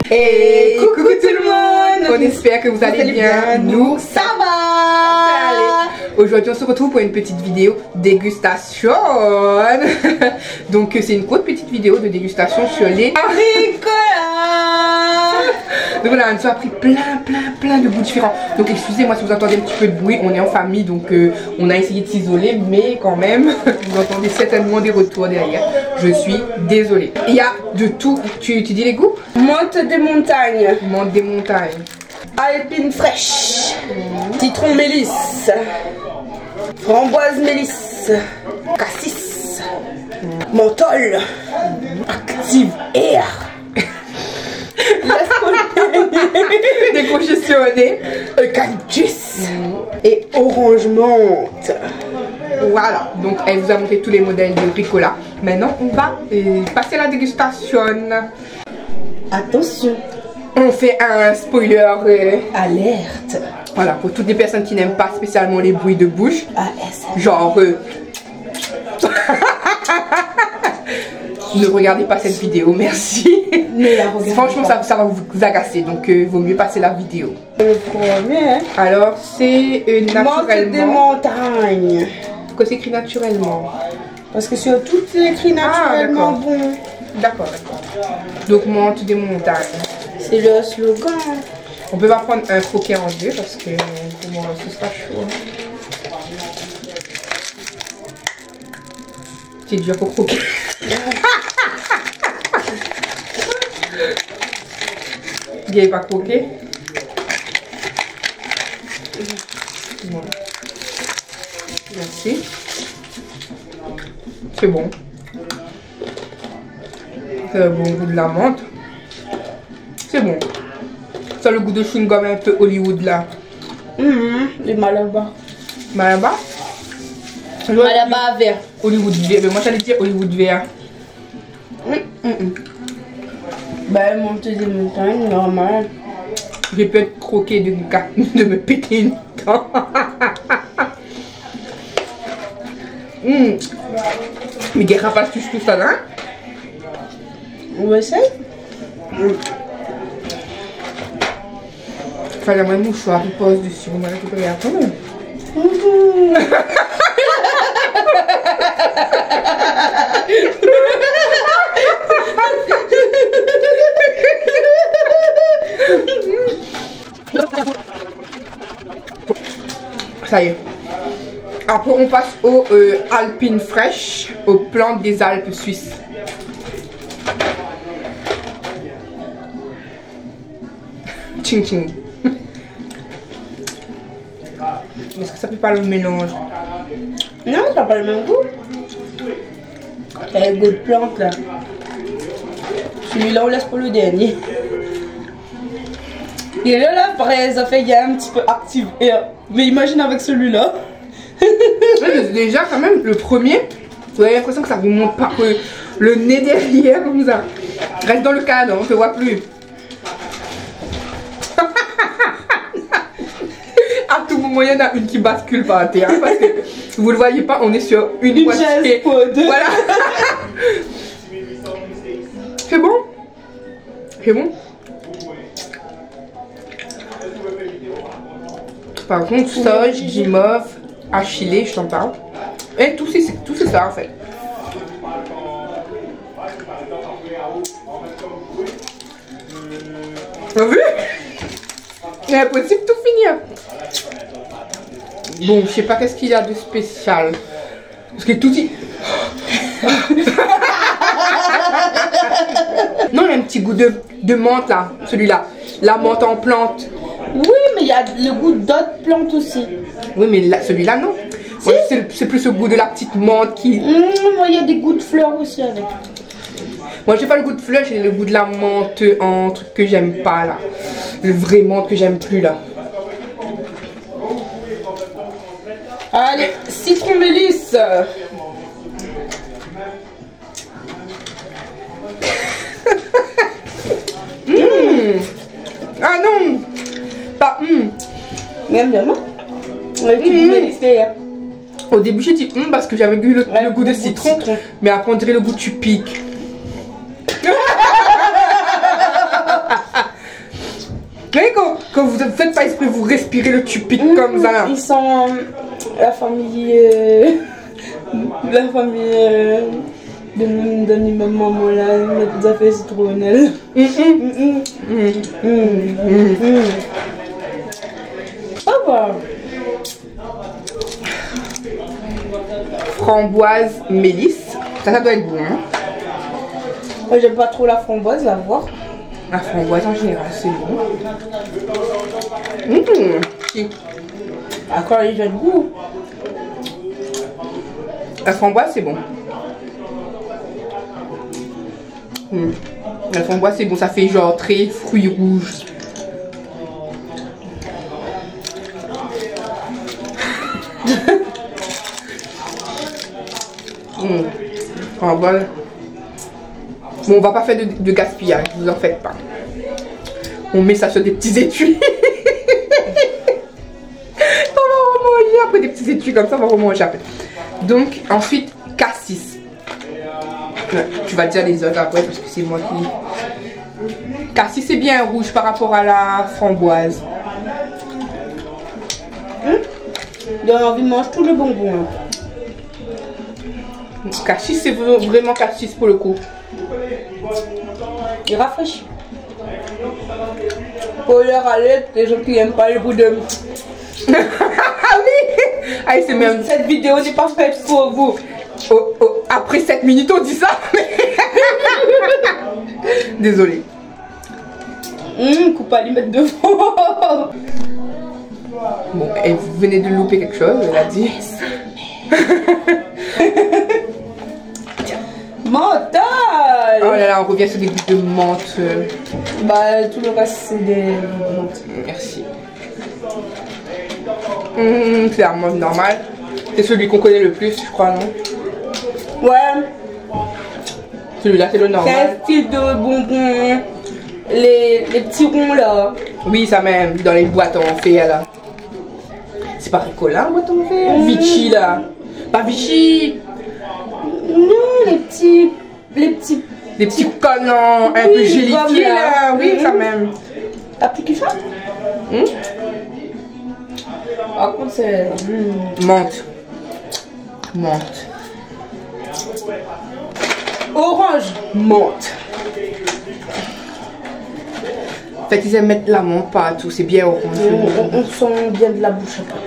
Et coucou tout le monde. On espère que vous allez bien. Nous, ça va. Aujourd'hui, on se retrouve pour une petite vidéo dégustation. Donc, c'est une courte petite vidéo de dégustation sur les haricots. Donc voilà, on a pris plein de goûts différents. Donc excusez-moi si vous entendez un petit peu de bruit, on est en famille, donc on a essayé de s'isoler, mais quand même, vous entendez certainement des retours derrière. Je suis désolée. Il y a de tout. Tu dis les goûts? Menthe des montagnes. Menthe des montagnes. Alpine fraîche. Citron mélisse. Framboise mélisse. Cassis. Menthol. Active air. Décongestionné. Eucalyptus. Et orange menthe. Voilà, donc elle vous a montré tous les modèles de Ricola. Maintenant, on va passer à la dégustation. Attention. On fait un spoiler. Alerte. Voilà, pour toutes les personnes qui n'aiment pas spécialement les bruits de bouche. ASMR. Genre... ne regardez pas cette vidéo, merci. Franchement, ça va vous agacer, donc vaut mieux passer la vidéo. Le premier. Alors, c'est naturellement. Menthe des montagnes. Pourquoi c'est écrit naturellement? Parce que sur tout c'est écrit naturellement bon. D'accord. Donc, menthe des montagnes. C'est le slogan. On peut pas prendre un croquet en deux parce que pour moi, ce sera chaud. C'est dur pour croquer. Il n'y avait pas croqué. Bon. Merci. C'est bon. C'est le bon goût de la menthe. C'est bon. Ça a le goût de chewing-gum un peu Hollywood là. Les Malabar. Malabar? Malabar vert. Hollywood vert. Mais moi j'allais dire Hollywood vert. Ben, menthe des montagnes, normal. J'ai pu être croqué de me péter une dent. Mais Guerra passe tout ça là. On essaye. Fallait un mouchoir, il pose dessus. On va récupérer après. Ça y est. Après on passe aux alpines fraîches, aux plantes des Alpes suisses. Tching tching. Est-ce que ça fait pas le mélange? Non, ça n'a pas le même goût. C'est le goût de plante là. Celui-là on laisse pour le dernier. Et là la fraise, ça fait il y a un petit peu active air. Mais imagine avec celui-là. Déjà quand même le premier, vous avez l'impression que ça vous monte par le nez derrière comme ça. Reste dans le cadre, on ne te voit plus. À tout moment il y en a une qui bascule par terre parce que vous le voyez pas, on est sur une chaise pour deux. Voilà. C'est bon? C'est bon? Par contre, sauge, guimauve, achillée, je t'en parle. Et tout c'est ça en fait. T'as vu? Il est impossible de tout finir. Bon, je sais pas qu'est-ce qu'il y a de spécial. Parce que tout y... Non, il y a un petit goût de menthe là, celui-là. La menthe en plante. Oui, mais il y a le goût d'autres plantes aussi. Oui, mais celui-là, non. Si. C'est plus le goût de la petite menthe qui... Moi, il y a des goûts de fleurs aussi avec. Moi, j'ai pas le goût de fleurs, j'ai le goût de la menthe en truc que j'aime pas, là. Le vrai menthe que j'aime plus, là. Allez, citron mélisse. Ah non. Pas Même bien, non? Au début j'ai dit parce que j'avais eu le goût de citron, mais après on dirait le goût tu piques. Quand vous ne faites pas esprit, vous respirez le tupide comme ça. Ils sont la famille. La famille. De ma maman là, ils ont fait citronnelle. Ah bah. Framboise mélisse. Ça doit être bon. Hein. Moi j'aime pas trop la framboise, la voir. La framboise en général, c'est bon. Encore les jeunes goûts. La framboise, c'est bon. La framboise, c'est bon. Ça fait genre très fruits rouges. Framboise. Bon, on va pas faire de gaspillage, vous en faites pas. On met ça sur des petits étuis. On va remanger après des petits étuis comme ça, on va remanger après. Donc, ensuite, cassis. Tu vas dire les autres après parce que c'est moi qui. Cassis, c'est bien rouge par rapport à la framboise. J'ai envie de manger tout le bonbon. Cassis, c'est vraiment cassis pour le coup. Il rafraîchit. Pour leur aller, les gens qui n'aiment pas le goût de. Ah oui. Ah, c'est même. Cette vidéo n'est pas faite pour vous. Après 7 minutes, on dit ça. Désolée. Coupe à lui mettre devant. Bon, et vous venez de louper quelque chose, elle a dit. Mental. Oh là là, on revient sur des gouttes de menthe. Bah, tout le reste, c'est des menthe. Merci. C'est la menthe normale. C'est celui qu'on connaît le plus, je crois, non? Ouais. Celui-là, c'est le C'est normal. un style de bonbons. Les petits ronds là. Oui, ça même, dans les boîtes en fer là. C'est pas Ricola, boîte en fer? Vichy là. Pas Vichy. Non, les petits. Des petits collants un peu gélifiés là. Oui, ça même. T'as plus kiffé? Par contre, c'est. Menthe. Menthe. Orange. Menthe. En fait, ils aiment mettre la menthe partout, c'est bien orange. On sent bien de la bouche après.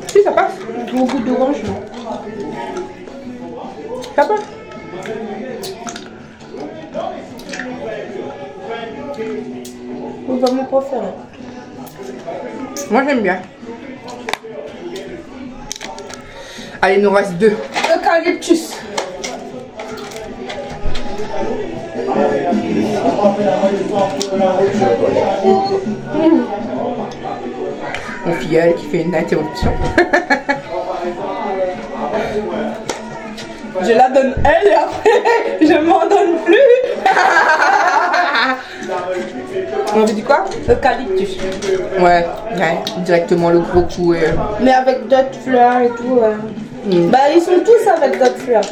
Si, ça passe. Au goût d'orange, non? Ça passe. On va me préférer. Moi, j'aime bien. Allez, il nous reste 2. Eucalyptus. Mon filleul qui fait une interruption. Je la donne elle et après je m'en donne plus. On veut dit quoi? Eucalyptus. Ouais, directement le gros coup. Mais avec d'autres fleurs et tout. Bah ils sont tous avec d'autres fleurs.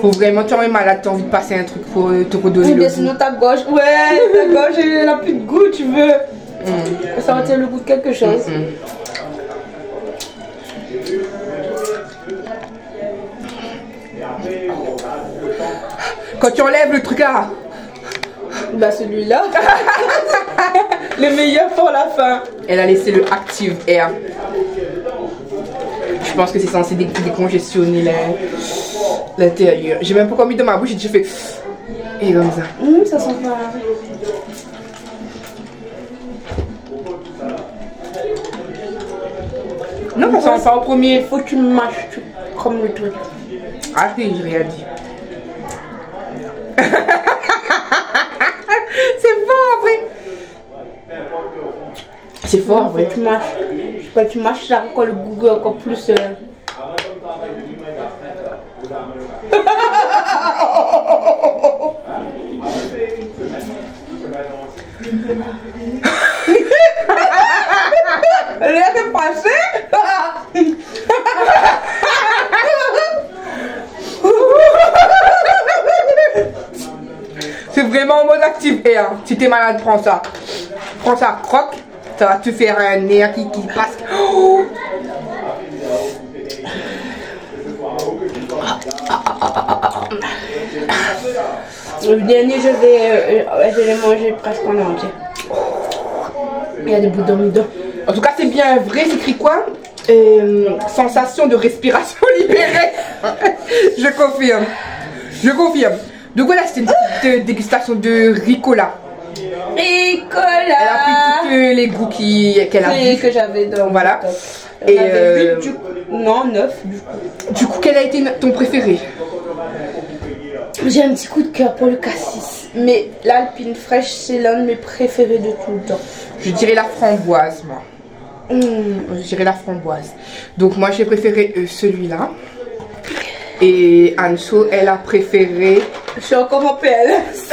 Faut vraiment, tu es malade, t'as envie de passer un truc pour te redonner le goût. Sinon ta gauche, ouais, ta gauche elle a plus de goût, tu veux. Ça retient le goût de quelque chose. Quand tu enlèves le truc là. Bah celui-là. Le meilleur pour la fin. Elle a laissé le Active Air. Je pense que c'est censé décongestionner l'intérieur. J'ai même pas encore mis dans ma bouche, j'ai déjà fait. Et comme ça. Ça sent pas. Non, ça sent pas au premier. Faut que tu mâches comme le truc. Ah, j'ai rien dit. C'est fort après. C'est fort après. Tu mâches. Je sais pas, tu mâches ça encore le goût encore plus. Rien n'est passé. Et si t'es malade, prends ça. Prends ça, croque. Ça va te faire un air qui passe. Oh. Le dernier, je vais le manger presque en entier. Il y a des bouts d'homme dedans. En tout cas, c'est bien vrai. C'est écrit quoi? Sensation de respiration libérée. Je confirme. Je confirme. Donc voilà, c'était une petite dégustation de Ricola. Ricola. Elle a pris tous les goûts qu'elle a vu. Que j'avais dans. Voilà. Et 8 du coup. Non, 9 du coup. Du coup, quel a été ton préféré? J'ai un petit coup de cœur pour le cassis. Mais l'Alpine fraîche, c'est l'un de mes préférés de tout le temps. Je dirais la framboise, moi. Je dirais la framboise. Donc moi, j'ai préféré celui-là. Et Anso, elle a préféré... Je suis encore en PLS.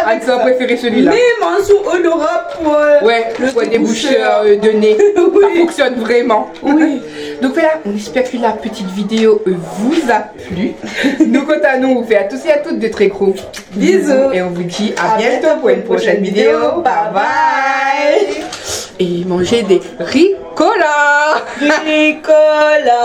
Anso a préféré celui-là. Mais Mansou Honora pour le déboucheur de nez. Oui. Ça fonctionne vraiment. Oui. Donc voilà, on espère que la petite vidéo vous a plu. Nous, quant à nous, on vous fait à tous et à toutes de très gros bisous. Et on vous dit à bientôt pour une prochaine vidéo. Bye bye. Et mangez des Ricola. Ricola.